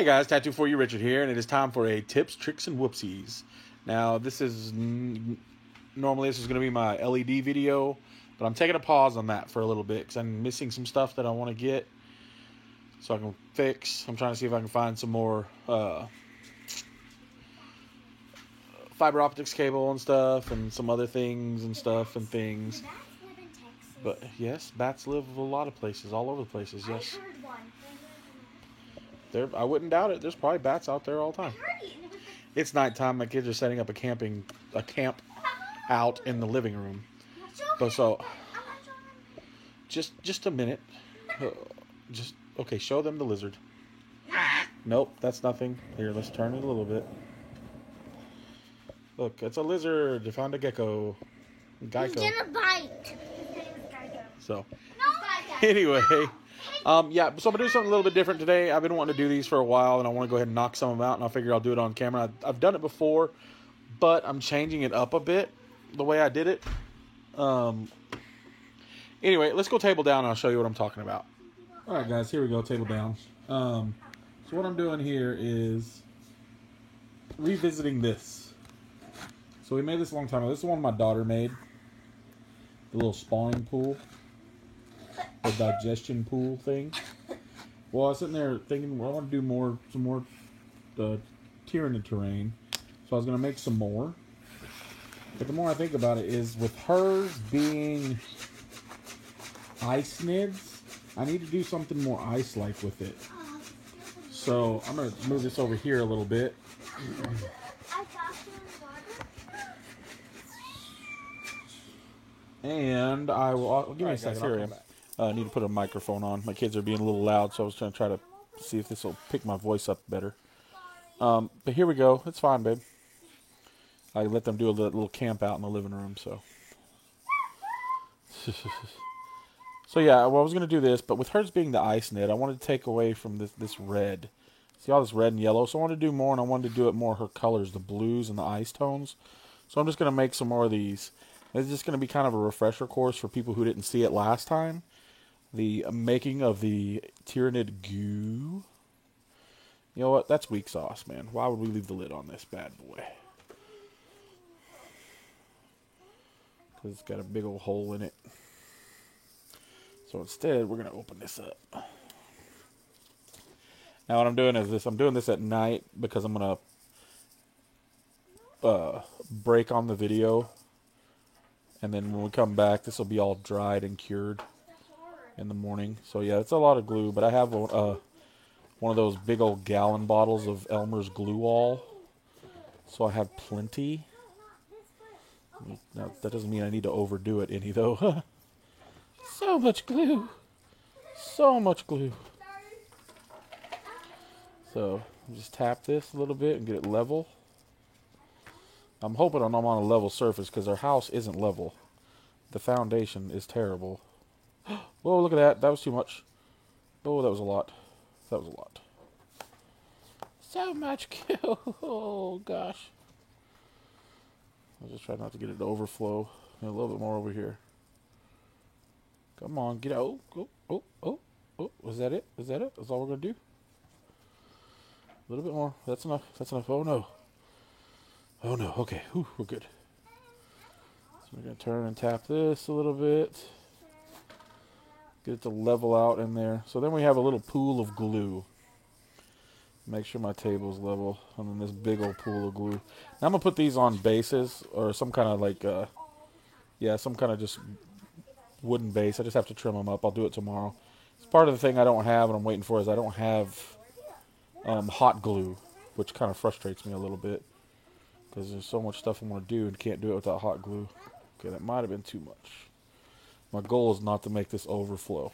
Hey guys, Tattoo for You, Richard here, and it is time for a tips, tricks, and whoopsies. Now, this is normally this is going to be my LED video, but I'm taking a pause on that for a little bit because I'm missing some stuff that I want to get so I can fix. I'm trying to see if I can find some more fiber optics cable and stuff, and some other things and stuff and things. Do bats live in Texas? But yes, bats live a lot of places, all over the places. Yes, I heard one. I wouldn't doubt it. There's probably bats out there all the I time. heard it. It's nighttime. My kids are setting up a camp out in the living room. So just a minute. Okay. Show them the lizard. Nope, that's nothing. Here, let's turn it a little bit. Look, it's a lizard. You found a gecko. Geico. He's gonna bite. So No. anyway. Yeah, so I'm going to do something a little bit different today. I've been wanting to do these for a while, and I want to go ahead and knock some of them out, and I figure I'll do it on camera. I've done it before, but I'm changing it up a bit, the way I did it. Anyway, let's go table down, and I'll show you what I'm talking about. All right, guys, here we go, table down. So what I'm doing here is revisiting this. So we made this a long time ago. This is one my daughter made, the little spawning pool. The digestion pool thing. Well, I was sitting there thinking, well, I want to do some more Tyranid terrain. So I was going to make some more. But the more I think about it is, with hers being ice nids, I need to do something more ice-like with it. So I'm going to move this over here a little bit. And I will... give me a second. Here I am. I need to put a microphone on. My kids are being a little loud, so I was going to try to see if this will pick my voice up better. But here we go. It's fine, babe. I let them do a little camp out in the living room, so. So yeah, well, I was going to do this, but with hers being the ice knit, I wanted to take away from this red. See all this red and yellow? So I wanted to do more, and I wanted to do it more her colors, the blues and the ice tones. So I'm just going to make some more of these. It's just going to be kind of a refresher course for people who didn't see it last time. The making of the Tyranid goo. You know what? That's weak sauce, man. Why would we leave the lid on this bad boy? Because it's got a big old hole in it. So instead, we're going to open this up. Now what I'm doing is this. I'm doing this at night because I'm going to break on the video. And then when we come back, this will be all dried and cured in the morning. So yeah, it's a lot of glue, but I have one of those big old gallon bottles of Elmer's glue all, so I have plenty. Now that doesn't mean I need to overdo it any though. So much glue, so much glue. So just tap this a little bit and get it level. I'm hoping I'm on a level surface because our house isn't level. The foundation is terrible. Whoa, look at that. That was too much. Oh, that was a lot. That was a lot. So much glue. Oh, gosh. I'll just try not to get it to overflow. A little bit more over here. Come on, get out. Oh. Was that it? Is that it? That's all we're going to do? A little bit more. That's enough. That's enough. Oh, no. Oh, no. Okay. Whew, we're good. So we're going to turn and tap this a little bit. Get it to level out in there. So then we have a little pool of glue. Make sure my table's level. And then this big old pool of glue. Now I'm going to put these on bases or some kind of like, some kind of just wooden base. I just have to trim them up. I'll do it tomorrow. It's part of the thing I don't have and I'm waiting for is I don't have hot glue, which kind of frustrates me a little bit. Because there's so much stuff I want to do and can't do it without hot glue. Okay, that might have been too much. My goal is not to make this overflow.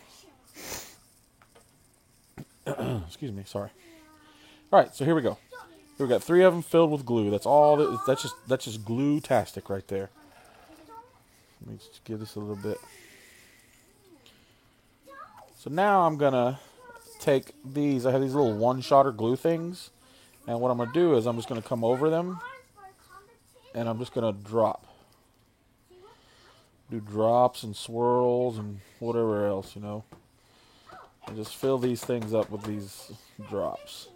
Excuse me, sorry. All right, so here we go. Here we got 3 of them filled with glue. That's all. That's just glue-tastic right there. Let me just give this a little bit. So now I'm gonna take these. I have these little one-shotter glue things, and what I'm gonna do is I'm just gonna come over them, and I'm just gonna drop. Do drops and swirls and whatever else, you know. And just fill these things up with these drops.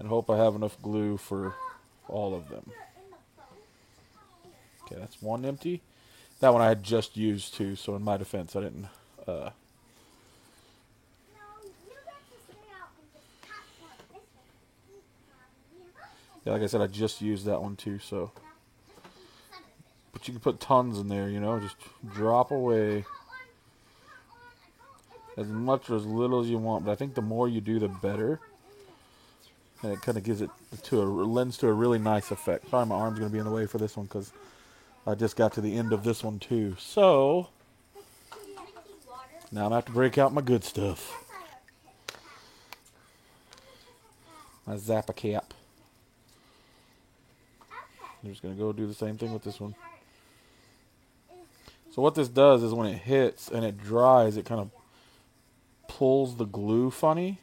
and hope I have enough glue for all of them. Okay, that's one empty. That one I had just used too, so in my defense, I didn't. Yeah, like I said, I just used that one too, so. But you can put tons in there, you know, just drop away. As much or as little as you want, but I think the more you do, the better. And it kind of gives it lends to a really nice effect. Sorry, my arm's going to be in the way for this one because I just got to the end of this one too. So, now I'm going to have to break out my good stuff. My Zappa cap. I'm just going to go do the same thing with this one. So what this does is when it hits and it dries, it kind of pulls the glue funny.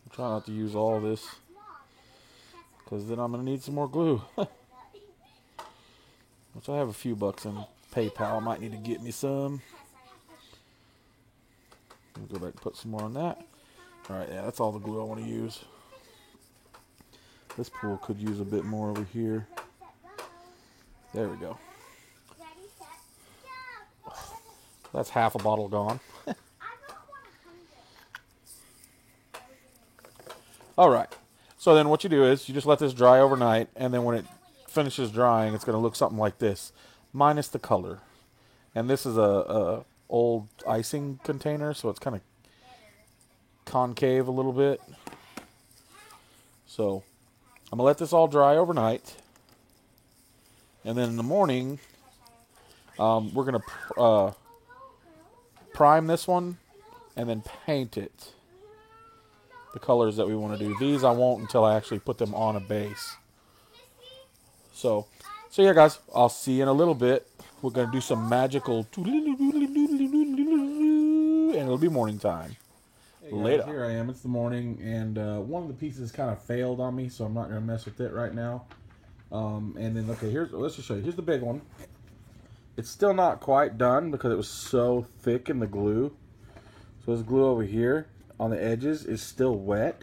I'm trying not to use all this because then I'm going to need some more glue. Which I have a few bucks in PayPal. I might need to get me some. Let me go back and put some more on that. Alright, yeah, that's all the glue I want to use. This pool could use a bit more over here. There we go. That's half a bottle gone. Alright, so then what you do is you just let this dry overnight, and then when it finishes drying, it's going to look something like this, minus the color. And this is a old icing container, so it's kind of concave a little bit. So I'm going to let this all dry overnight, and then in the morning, we're going to prime this one and then paint it the colors that we want to do. These I won't until I actually put them on a base. So yeah, guys, I'll see you in a little bit. We're going to do some magical, and it'll be morning time. Hey guys, later. Here I am. It's the morning, and one of the pieces kind of failed on me, so I'm not going to mess with it right now. And then, okay, let's just show you. Here's the big one. It's still not quite done because it was so thick in the glue. So this glue over here on the edges is still wet.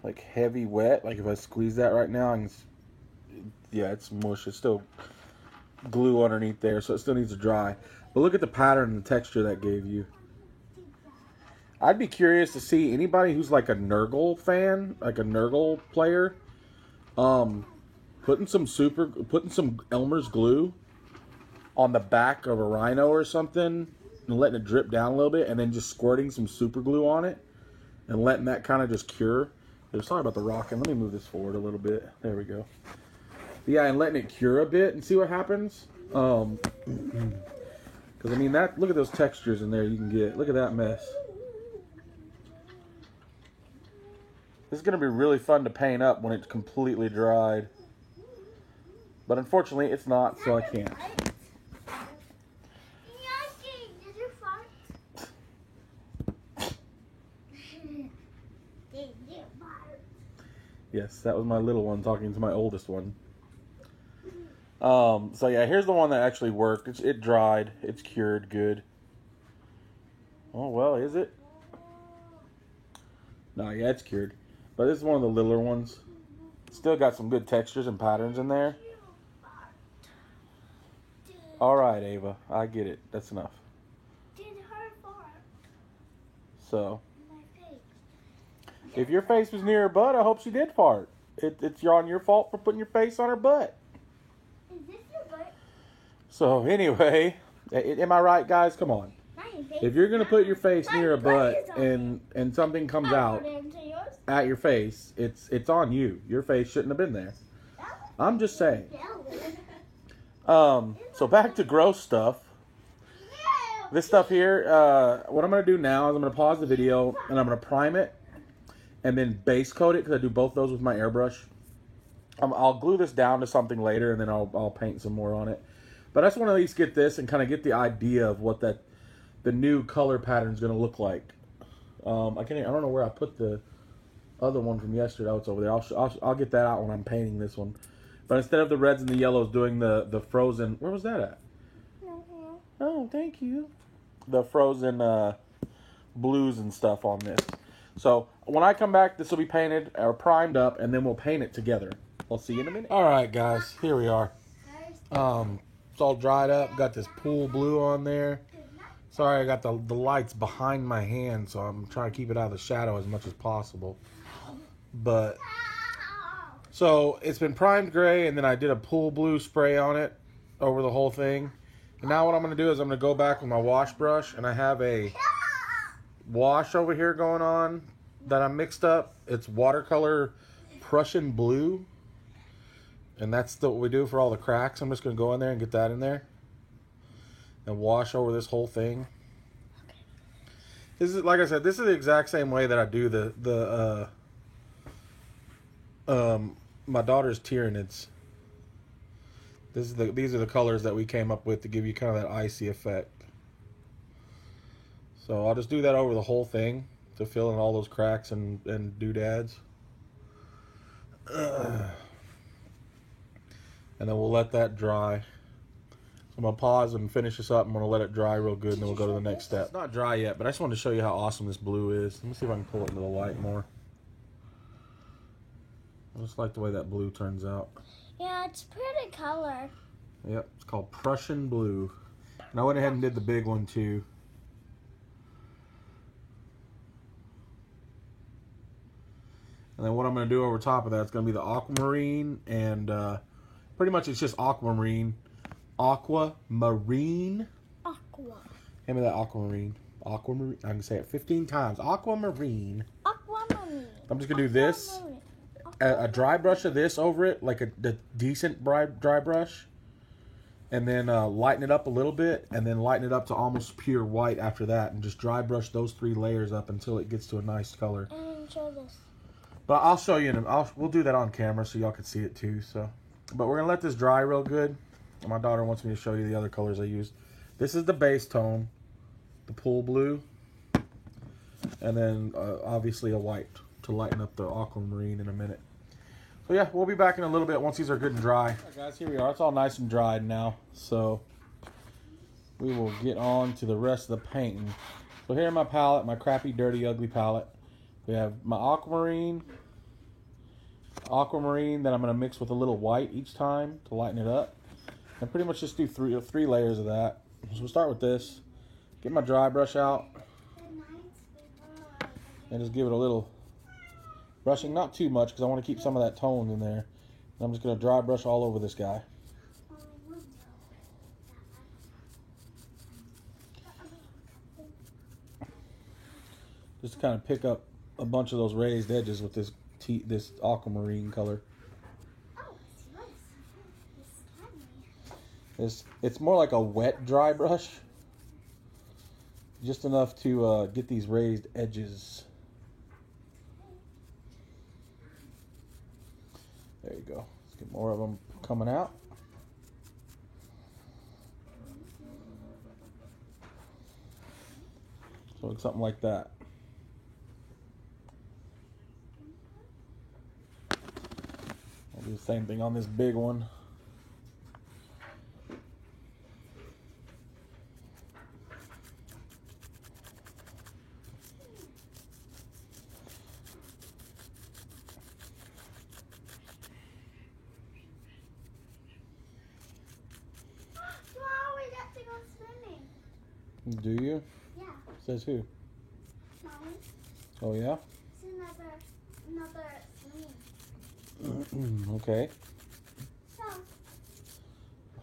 Like heavy wet. Like if I squeeze that right now, yeah, it's mush. It's still glue underneath there, so it still needs to dry. But look at the pattern and the texture that gave you. I'd be curious to see anybody who's like a Nurgle fan, like a Nurgle player, putting some Elmer's glue on the back of a rhino or something and letting it drip down a little bit, and then just squirting some super glue on it and letting that kind of just cure. Sorry about the rocking. Let me move this forward a little bit. There we go. Yeah, and letting it cure a bit and see what happens. Because I mean, look at those textures in there you can get. Look at that mess. This is going to be really fun to paint up when it's completely dried. But unfortunately, it's not, so I can't. Yes, that was my little one talking to my oldest one. So yeah, here's the one that actually worked. It dried. It's cured good. Oh, well, is it? No, yeah, it's cured. But this is one of the littler ones. Still got some good textures and patterns in there. Alright, Ava. I get it. That's enough. So, if your face was near her butt, I hope she did fart. It's on your fault for putting your face on her butt. Is this your butt? So, anyway, am I right, guys? Come on. If you're going to put your face near a butt and something comes out at your face, it's on you. Your face shouldn't have been there. I'm just saying. So back to gross stuff. This stuff here, what I'm going to do now is I'm going to pause the video and I'm going to prime it and then base coat it, because I do both those with my airbrush. I'll glue this down to something later and then I'll paint some more on it. But I just want to at least get this and kind of get the idea of what the new color pattern is going to look like. I don't know where I put the other one from yesterday. Oh, it's over there. I'll get that out when I'm painting this one. But instead of the reds and the yellows, doing the frozen. Where was that at? Oh, thank you. The frozen blues and stuff on this. So when I come back, this will be painted or primed up, and then we'll paint it together. I'll see you in a minute. All right, guys, here we are. It's all dried up. Got this pool blue on there. Sorry, I got the lights behind my hand, so I'm trying to keep it out of the shadow as much as possible. But so it's been primed gray, and then I did a pool blue spray on it over the whole thing. And now what I'm going to do is I'm going to go back with my wash brush, and I have a wash over here going on that I mixed up. It's watercolor Prussian blue, and that's what we do for all the cracks. I'm just going to go in there and get that in there and wash over this whole thing. This is, like I said, this is the exact same way that I do my daughter's Tyranids. These are the colors that we came up with to give you kind of that icy effect. So I'll just do that over the whole thing to fill in all those cracks and doodads. And then we'll let that dry. So I'm going to pause and finish this up. I'm going to let it dry real good, and then we'll go to the next step. It's not dry yet, but I just wanted to show you how awesome this blue is. Let me see if I can pull it into the light more. I just like the way that blue turns out. Yeah, it's pretty color. Yep, it's called Prussian blue. And I went ahead and did the big one too. And then what I'm going to do over top of that is going to be the aquamarine, and pretty much it's just aquamarine. Aquamarine. Aqua. Give me that aquamarine. Aquamarine. I can say it 15 times. Aquamarine. Aquamarine. I'm just going to do this. A dry brush of this over it, like a decent dry brush. And then lighten it up a little bit, and then lighten it up to almost pure white after that. And just dry brush those 3 layers up until it gets to a nice color. And show this. But I'll show you. We'll do that on camera so y'all can see it too. So, but we're gonna let this dry real good. My daughter wants me to show you the other colors I used. This is the base tone, the pool blue, and then obviously a white to lighten up the aquamarine in a minute. So yeah, we'll be back in a little bit once these are good and dry. All right, guys, here we are. It's all nice and dried now. So we will get on to the rest of the painting. So here in my palette, my crappy, dirty, ugly palette. We have my aquamarine that I'm going to mix with a little white each time to lighten it up. And pretty much just do three layers of that. So we'll start with this. Get my dry brush out. And just give it a little brushing. Not too much because I want to keep some of that tone in there. And I'm just going to dry brush all over this guy. Just to kind of pick up a bunch of those raised edges with this aquamarine color. It's more like a wet dry brush, just enough to get these raised edges. There you go. Let's get more of them coming out. So it's something like that. I'll do the same thing on this big one. Tomorrow we got to go swimming. Do you? Yeah. Says who? Mommy. Oh yeah? It's another swimming. Okay. So,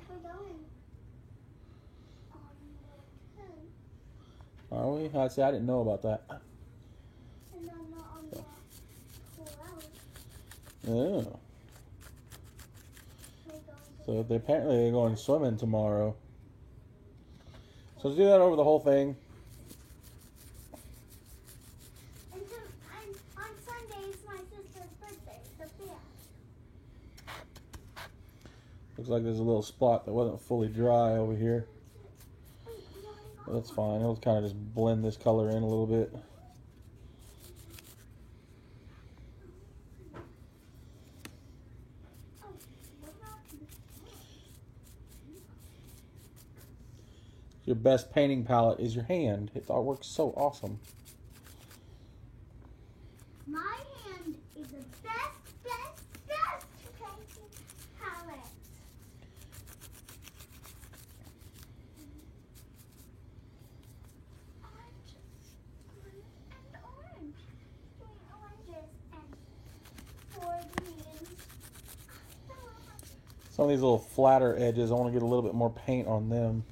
we're going on the 10th. Are we? I see. I didn't know about that. And then on the 12th. Oh. We're going So apparently they're going swimming tomorrow. So let's do that over the whole thing. And on Sunday is my sister's birthday, Sophia. Looks like there's a little spot that wasn't fully dry over here. But that's fine. It'll kind of just blend this color in a little bit. Your best painting palette is your hand. It all works so awesome. My hand is the best painting palette. Orange, green, and orange. 3 oranges and 4 greens. Some of these little flatter edges, I want to get a little bit more paint on them,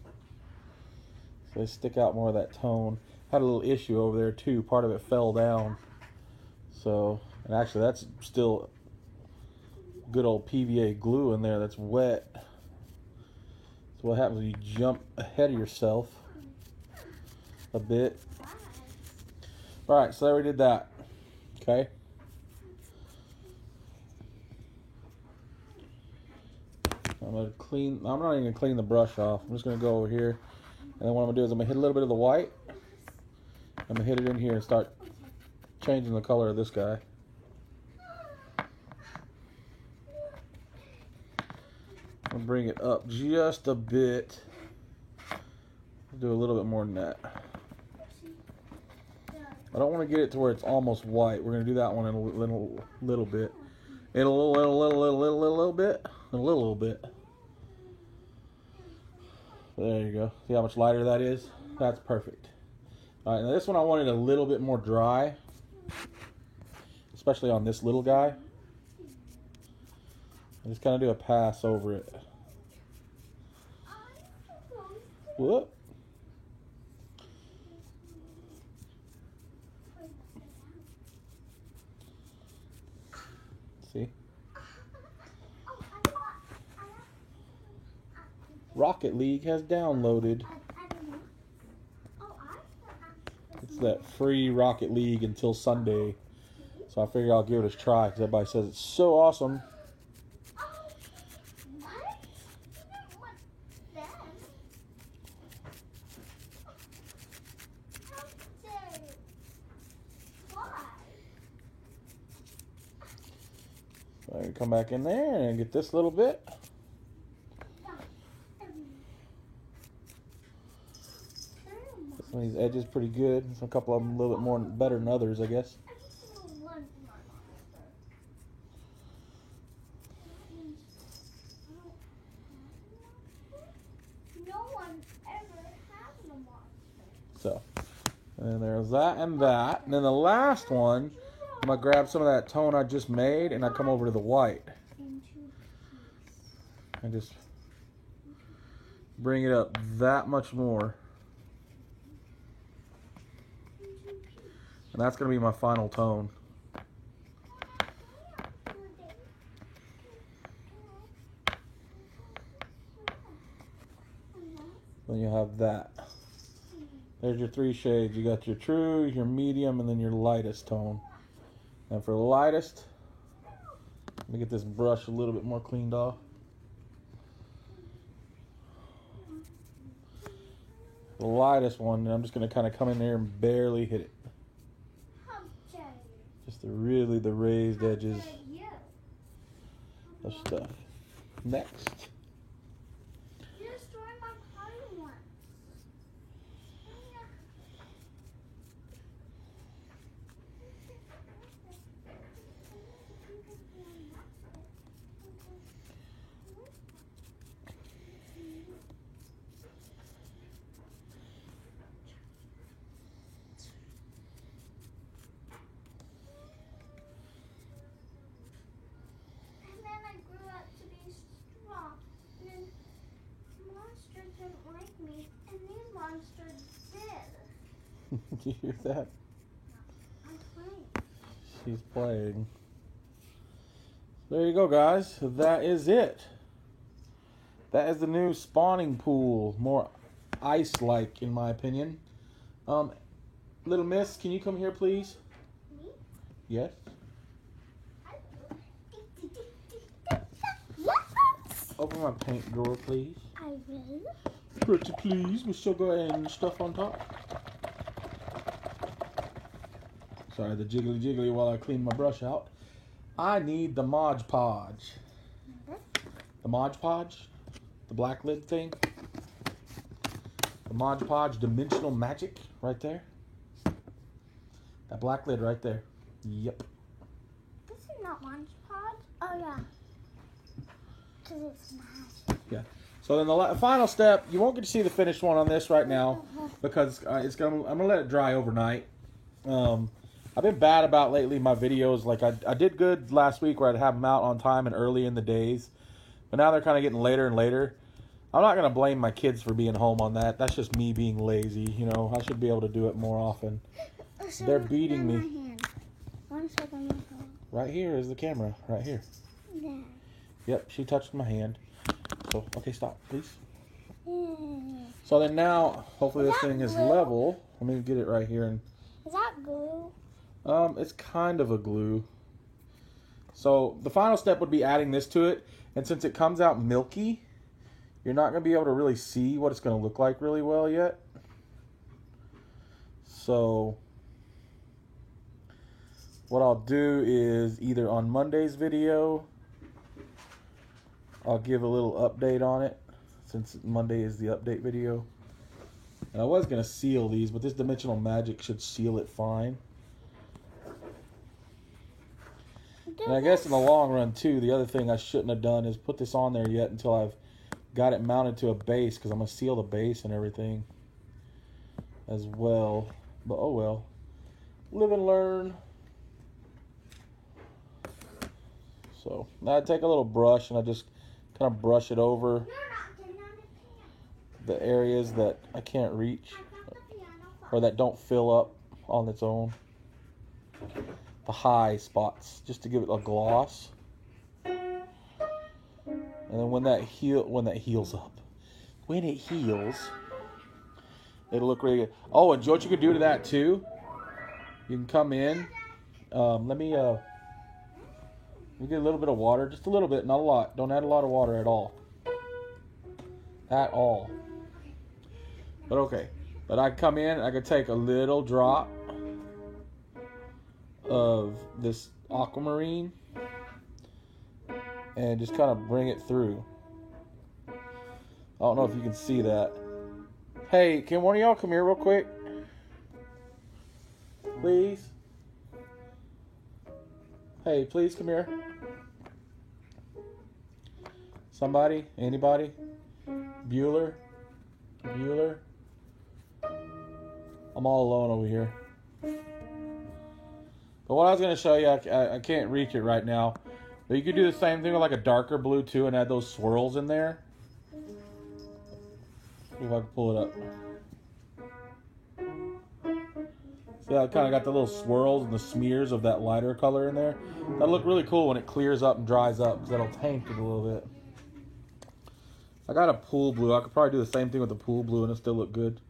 so they stick out more of that tone. Had a little issue over there too. Part of it fell down. So, and actually that's still good old PVA glue in there that's wet. So what happens when you jump ahead of yourself a bit. Alright, so there we did that. Okay. I'm not even gonna clean the brush off. I'm just gonna go over here, and then what I'm gonna do is I'm gonna hit a little bit of the white. I'm gonna hit it in here and start changing the color of this guy. I'll bring it up just a bit. Do a little bit more than that. I don't want to get it to where it's almost white. We're gonna do that one in a little bit. In a little bit. There you go. See how much lighter that is? That's perfect. All right, now this one I wanted a little bit more dry, especially on this little guy. I just kind of do a pass over it. Whoop. See? Rocket League has downloaded. It's that free Rocket League until Sunday. So I figure I'll give it a try because everybody says it's so awesome. So I can come back in there and get this little bit. Some of these edges pretty good. Some couple of them a little bit more better than others, I guess. No one ever has a monster. So, and there's that and that. And then the last one, I'm going to grab some of that tone I just made and I come over to the white. And just bring it up that much more. And that's going to be my final tone. Then you have that. There's your 3 shades. You got your true, your medium, and then your lightest tone. And for the lightest, let me get this brush a little bit more cleaned off. The lightest one, I'm just going to kind of come in there and barely hit it. Just the raised edges of stuff. Next. You destroyed my party once. Me, and these monsters did. Did you hear that? I'm playing. She's playing. There you go, guys. That is it. That is the new spawning pool. More ice-like, in my opinion. Little miss, can you come here, please? Me? Yes? Open my paint drawer, please. I will. Pretty please, with sugar and stuff on top. Sorry, the jiggly jiggly while I clean my brush out. I need the Mod Podge. The Mod Podge? The black lid thing? The Mod Podge Dimensional Magic right there. That black lid right there. Yep. This is not Mod Podge. Oh yeah. Because it's magic. Yeah. So then the final step, you won't get to see the finished one on this right now because I'm gonna let it dry overnight. I've been bad about lately my videos. Like I did good last week where I'd have them out on time and early in the days, but now they're kind of getting later and later. I'm not gonna blame my kids for being home on that. That's just me being lazy. You know, I should be able to do it more often. They're beating me. My hand. 1 second. Right here is the camera. Right here. Yeah. Yep, she touched my hand. So okay, stop, please. Yeah. So then now, hopefully this Is that thing is glue? level. Let me get it right here and. Is that glue? It's kind of a glue. So the final step would be adding this to it, and since it comes out milky, you're not going to be able to really see what it's going to look like really well yet. So what I'll do is either on Monday's video, I'll give a little update on it, since Monday is the update video. And I was going to seal these, but this Dimensional Magic should seal it fine. And I guess in the long run, too, the other thing I shouldn't have done is put this on there yet until I've got it mounted to a base, because I'm going to seal the base and everything as well. But oh well. Live and learn. So now I take a little brush and I just kind of brush it over You're not getting on the piano. the areas that I can't reach I got the piano. or that don't fill up on its own. The high spots, just to give it a gloss. And then when it heals, it'll look really good. Oh, and what you could do to that too, you can come in. Let me get a little bit of water, just a little bit, not a lot. Don't add a lot of water at all. At all. But okay. But I come in, I could take a little drop of this aquamarine and just kind of bring it through. I don't know if you can see that. Hey, can one of y'all come here real quick? Please? Hey, please come here. Somebody? Anybody? Bueller? Bueller? I'm all alone over here. But what I was going to show you, I can't reach it right now. But you could do the same thing with like a darker blue too and add those swirls in there. See if I can pull it up. See how I kind of got the little swirls and the smears of that lighter color in there? That'll look really cool when it clears up and dries up, because that'll taint it a little bit. I got a pool blue. I could probably do the same thing with the pool blue and it'll still look good.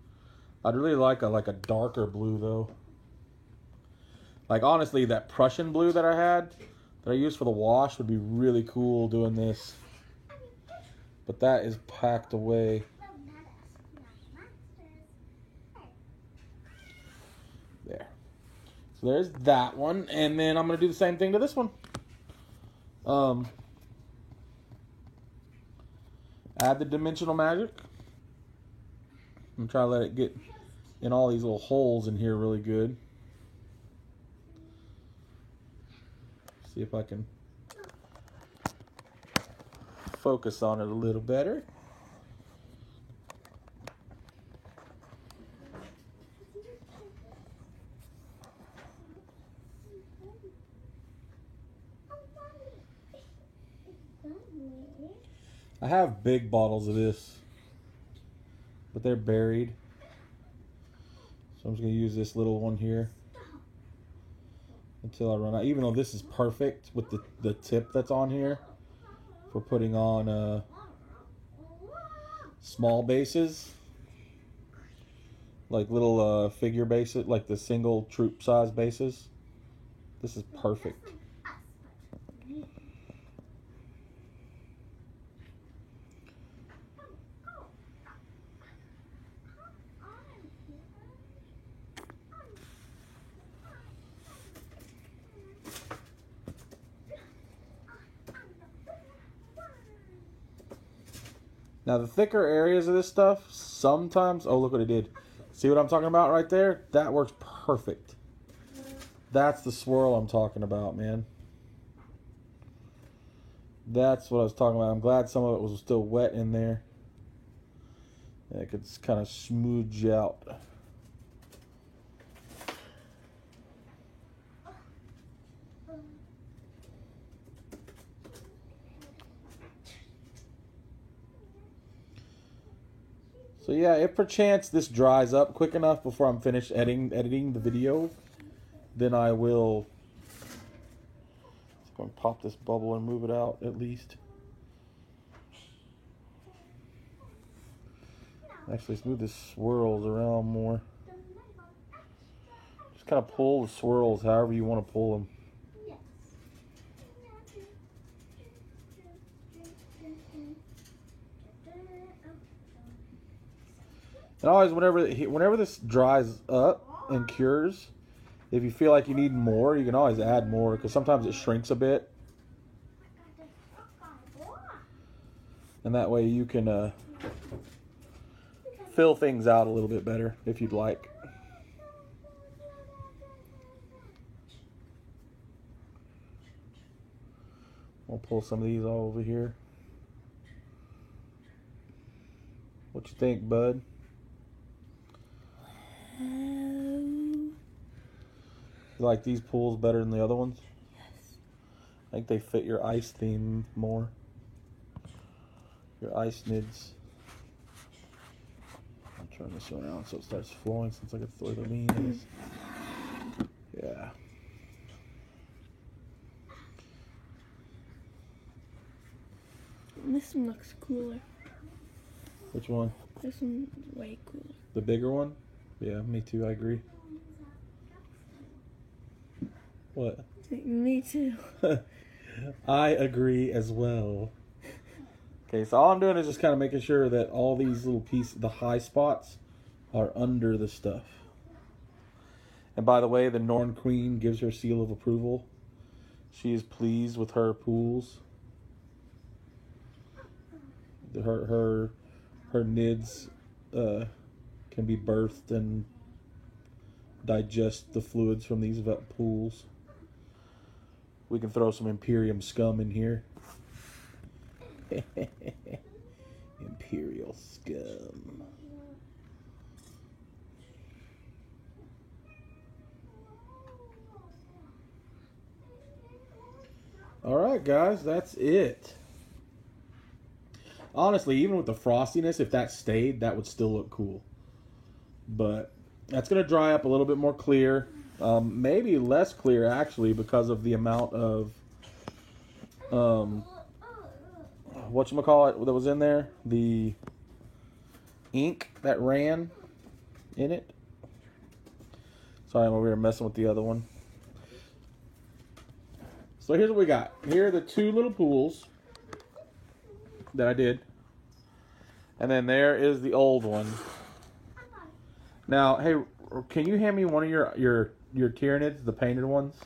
I'd really like a darker blue though. Like honestly, that Prussian blue that I had, that I used for the wash, would be really cool doing this. But that is packed away. There. So there's that one. And then I'm going to do the same thing to this one. Add the Dimensional Magic. I'm trying to let it get in all these little holes in here really good. See if I can focus on it a little better. I have big bottles of this, but they're buried. So I'm just going to use this little one here until I run out. Even though this is perfect with the tip that's on here for putting on small bases. Like little figure bases, like the single troop size bases. This is perfect. Now the thicker areas of this stuff sometimes, oh, look what it did. See what I'm talking about right there? That works perfect. That's the swirl I'm talking about, man. That's what I was talking about. I'm glad some of it was still wet in there. It could kind of smooth out. So yeah, if perchance this dries up quick enough before I'm finished editing the video, then I will go and pop this bubble and move it out at least. Actually, let's move the swirls around more. Just kind of pull the swirls however you want to pull them. And always, whenever this dries up and cures, if you feel like you need more, you can always add more, because sometimes it shrinks a bit. And that way you can fill things out a little bit better if you'd like. I'll pull some of these all over here. What you think, bud? You like these pools better than the other ones? Yes. I think they fit your ice theme more. Your ice nids. I'll turn this around so it starts flowing since I get the way the lean is. Yeah. This one looks cooler. Which one? This one's way cooler. The bigger one? Yeah, me too, I agree. What? Me too. I agree as well. Okay, so all I'm doing is just kind of making sure that all these little pieces, the high spots, are under the stuff. And by the way, the Norn Queen gives her seal of approval. She is pleased with her pools. Her nids can be birthed and digest the fluids from these pools. We can throw some Imperium scum in here. Imperial scum. Alright guys, that's it. Honestly, even with the frostiness, if that stayed, that would still look cool. But that's going to dry up a little bit more clear. Maybe less clear, actually, because of the amount of whatchamacallit that was in there. The ink that ran in it. Sorry, I'm over here messing with the other one. So here's what we got. Here are the two little pools that I did. And then there is the old one. Now, hey, can you hand me one of your Tyranids, the painted ones?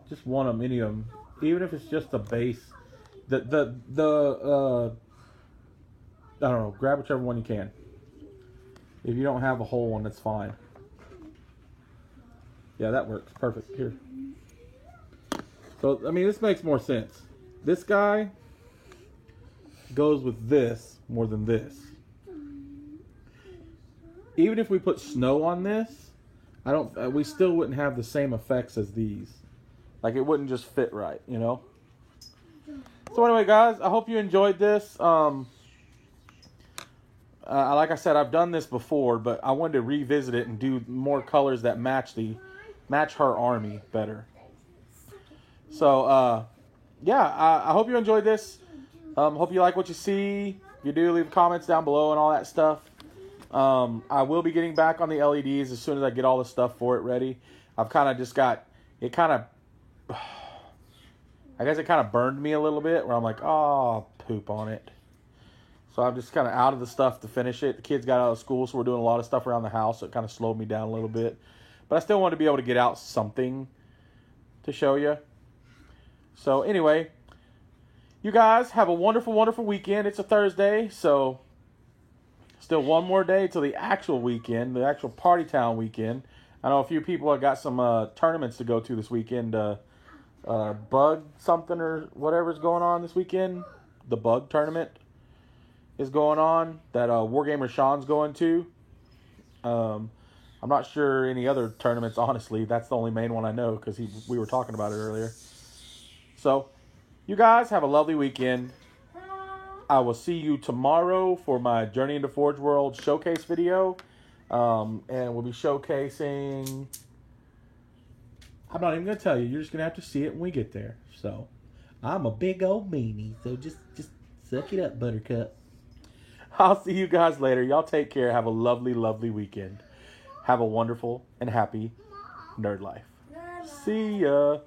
Just one of them, any of them. Even if it's just the base. I don't know, grab whichever one you can. If you don't have a whole one, that's fine. Yeah, that works. Perfect. Here. So, I mean, this makes more sense. This guy goes with this more than this. Even if we put snow on this, we still wouldn't have the same effects as these. Like, it wouldn't just fit right, you know? So anyway, guys, I hope you enjoyed this. Like I said, I've done this before, but I wanted to revisit it and do more colors that match her army better. So, yeah, I hope you enjoyed this. Hope you like what you see. If you do, leave comments down below and all that stuff. I will be getting back on the LEDs as soon as I get all the stuff for it ready. I've kind of just got, I guess it kind of burned me a little bit where I'm like, oh, poop on it. So I'm just kind of out of the stuff to finish it. The kids got out of school, so we're doing a lot of stuff around the house. So it kind of slowed me down a little bit. But I still want to be able to get out something to show you. So anyway, you guys have a wonderful, wonderful weekend. It's a Thursday, so still one more day till the actual weekend, the actual Party Town weekend. I know a few people have got some tournaments to go to this weekend. Bug something or whatever's going on this weekend. The Bug tournament is going on that Wargamer Sean's going to. I'm not sure any other tournaments, honestly. That's the only main one I know because we were talking about it earlier. So, you guys have a lovely weekend. I will see you tomorrow for my Journey into Forge World showcase video. And we'll be showcasing... I'm not even going to tell you. You're just going to have to see it when we get there. So, I'm a big old meanie. So, just suck it up, Buttercup. I'll see you guys later. Y'all take care. Have a lovely, lovely weekend. Have a wonderful and happy nerd life. See ya.